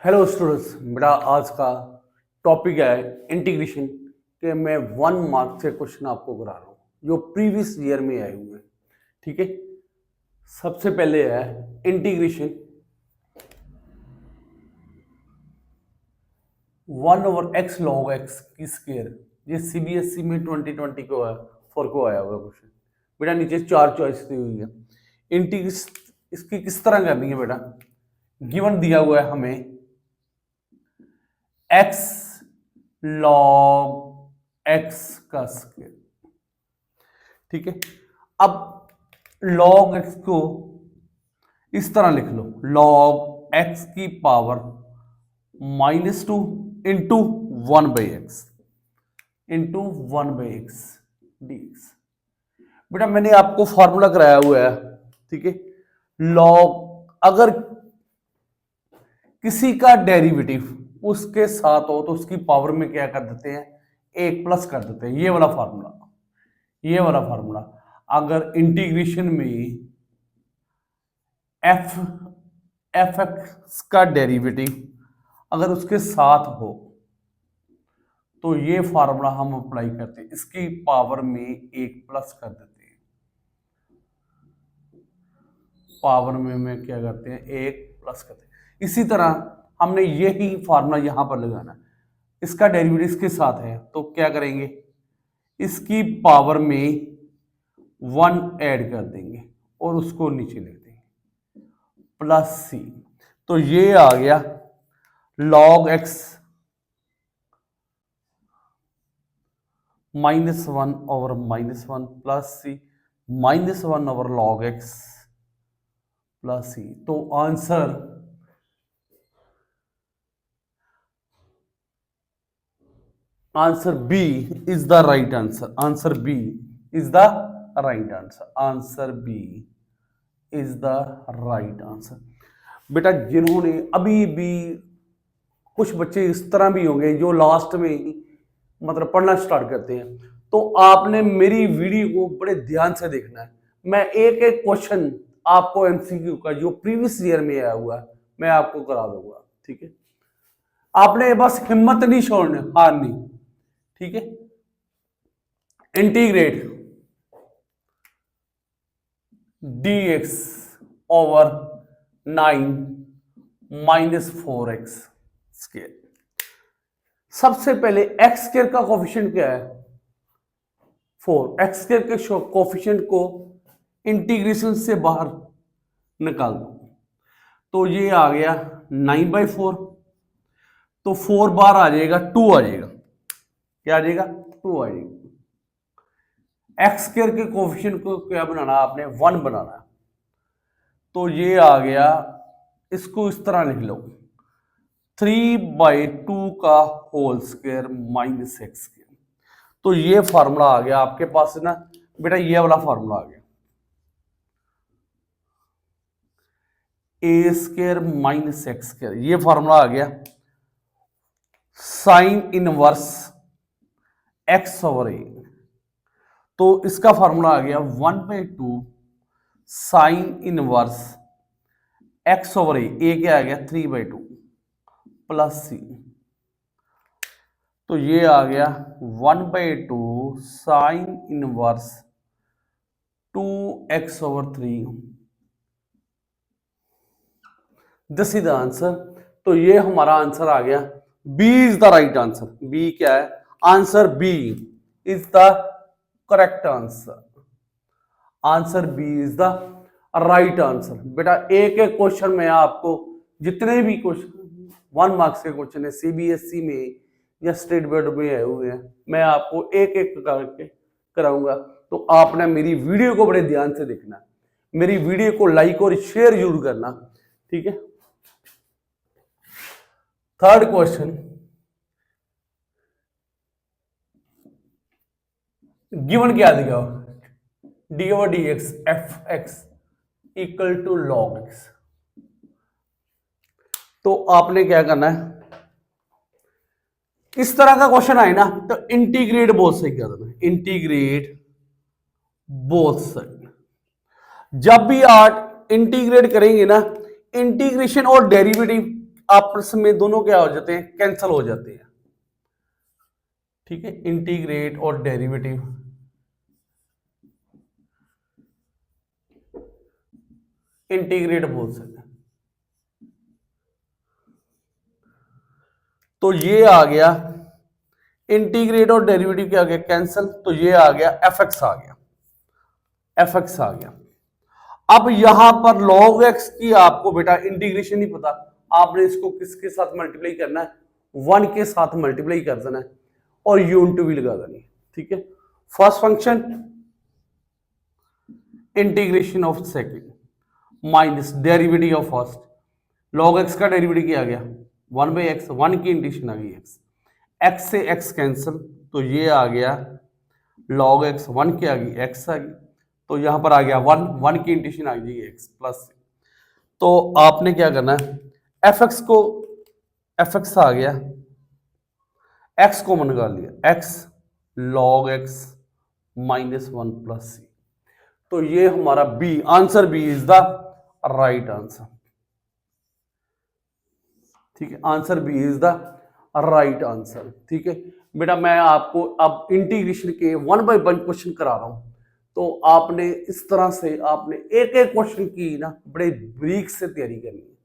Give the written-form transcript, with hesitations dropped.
Hello students, मेरा आज का टॉपिक है इंटीग्रेशन के। मैं 1 मार्क से क्वेश्चन आपको करा रहा हूँ जो प्रीवियस ईयर में आए हुए हैं। ठीक है, सबसे पहले है इंटीग्रेशन 1/x log x की स्क्वायर। ये सीबीएसई में 2020 को है, 4 को आया हुआ क्वेश्चन। बेटा नीचे 4 चॉइस दी हुई है। इंटीग्रेशन इसकी किस तरह करनी है बेटा? गिवन दिया हुआ है हमें x log x का स्क्वायर। ठीक है, अब log x को इस तरह लिख लो, log x की power -2 into 1/x into 1/x dx। बेटा मैंने आपको फॉर्मूला कराया हुआ है। ठीक है, log अगर किसी का डेरिवेटिव उसके साथ हो तो उसकी पावर में क्या कर देते हैं, 1 प्लस कर देते हैं। ये वाला फार्मूला अगर इंटीग्रेशन में एफ एक्स का डेरिवेटिव अगर उसके साथ हो तो ये फार्मूला हम अप्लाई करते हैं, इसकी पावर में 1 प्लस कर देते हैं। पावर में क्या करते हैं, 1 प्लस करते हैं। इसी तरह हमने यही फार्मूला यहां पर लगाना है। इसका डेरिवेटिव इसके साथ है तो क्या करेंगे, इसकी पावर में 1 ऐड कर देंगे और उसको नीचे लिख देंगे प्लस सी। तो ये आ गया log x -1 over -1 plus C -1 over log x plus C. तो answer B is the right answer. Answer B is the right answer. Answer B is the right answer. बेटा जिन्होंने अभी भी, कुछ बच्चे इस तरह भी होंगे जो लास्ट में ही मतलब पढ़ना स्टार्ट करते हैं, तो आपने मेरी वीडियो को बड़े ध्यान से देखना है। मैं एक एक क्वेश्चन आपको एमसीक्यू का जो प्रीवियस ईयर में आया हुआ है मैं आपको करा दूंगा। ठीक है, आपने बस हिम्मत नहीं छोड़नी, हारनी। ठीक है, integrate dx over 9 -4x square. सबसे पहले एक्स स्क्वायर का कोफिशिएंट क्या है, 4। एक्स स्क्वायर के कोफिशिएंट को इंटीग्रेशन से बाहर निकाल दो तो ये आ गया 9/4। तो 4 बार आ जाएगा, 2 आ जाएगा। क्या आ जाएगा, 2 आ जाएगा। एक्स स्क्वायर के कोफिशिएंट को क्या बनाना, आपने 1 बनाना है। तो ये आ गया, इसको इस तरह लिख लो, 3/2 का whole square minus X square. तो ये फार्मूला आ गया आपके पास ना बेटा, ये वाला फार्मूला आ गया, ए स्क्वायर माइनस एक्स स्क्वायर। ये फार्मूला आ गया साइन इनवर्स एक्स ओवर ए। तो इसका फार्मूला आ गया 1/2 साइन इनवर्स एक्स ओवर ए क्या आ गया 3/2 प्लस सी। तो ये आ गया 1/2 sine inverse 2x over 3। This is the answer. तो ये हमारा आंसर आ गया, B is the right answer. B क्या है, answer B is the correct answer. Answer B is the right answer. बेटा एक एक क्वेश्चन में आपको, जितने भी क्वेश्चन 1 मार्क्स के क्वेश्चन है सीबीएसई में या स्टेट बोर्ड में आए हुए हैं, मैं आपको एक एक करके कराऊंगा। तो आपने मेरी वीडियो को बड़े ध्यान से देखना, मेरी वीडियो को लाइक और शेयर जरूर करना। ठीक है, थर्ड क्वेश्चन, गिवन क्या दिया, D over D X F X equal to log X. तो आपने क्या करना है, इस तरह का क्वेश्चन आए ना तो इंटीग्रेट बोथ साइड कर देना, इंटीग्रेट बोथ साइड। जब भी आप इंटीग्रेट करेंगे ना, इंटीग्रेशन और डेरिवेटिव आपस में दोनों क्या हो जाते हैं, कैंसिल हो जाते हैं। ठीक है, इंटीग्रेट और डेरिवेटिव, इंटीग्रेट बोल सकते हैं। तो ये आ गया इंटीग्रेट और डेरिवेटिव क्या आ गया, कैंसिल। तो ये आ गया एफ एक्स आ गया, एफ एक्स आ गया। अब यहां पर log x की आपको बेटा इंटीग्रेशन नहीं पता, आपने इसको किसके साथ मल्टीप्लाई करना है, 1 के साथ मल्टीप्लाई कर देना है और यूनिट भी लगा देनी है। ठीक है, first function integration of second minus derivative of first, log x का डेरिवेटिव क्या आ गया 1/x, 1 की इंटीग्रेशन आ गई x से x कैंसिल, तो ये आ गया log x, 1 की आ गई x आ गई, तो यहां पर आ गया 1, 1 की इंटीग्रेशन आ गई x प्लस। तो आपने क्या करना है, fx को, fx आ गया, x को मन निकाल लिया, x log x -1 plus c। तो ये हमारा B, answer B is the right answer. ठीक है, answer B is the right answer. ठीक है बेटा, मैं आपको अब इंटीग्रेशन के 1 बाय 1 क्वेश्चन करा रहा हूं, तो आपने इस तरह से आपने एक एक क्वेश्चन की ना बड़े ब्रीक से तैयारी करनी है।